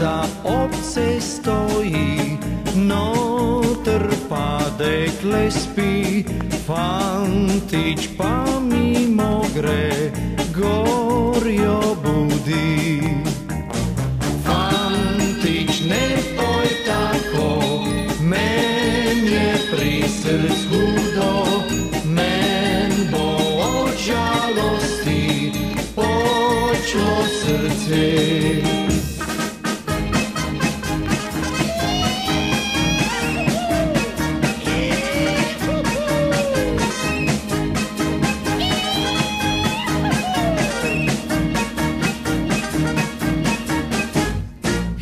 Hišca obce stojí, notr padekle spí, fantič pa mimo gre, gorjo budi. Fantič, nepoj tako, men je pri src hudo, men bo od žalosti počlo srce.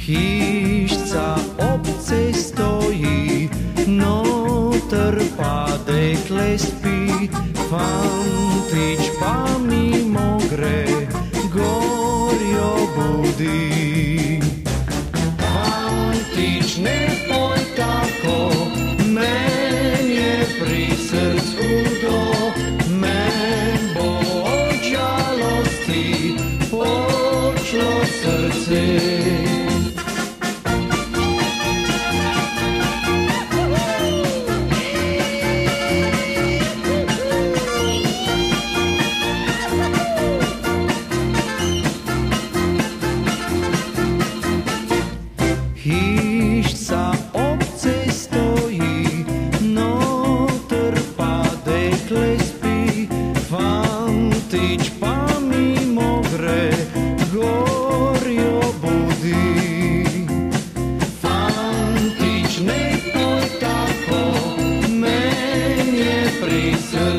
Hišca obce stojí, notr padekle spí, fantič pa mimo gre, gorjo budi. Fantič, nepoj tako, men je pri src hudo, men bo od žalosti počlo srce. Hišca obce stojí, notr padekle spí, fantič pa mimo gre, gorjo budi. Fantič, nepoj tako, men je pri srcu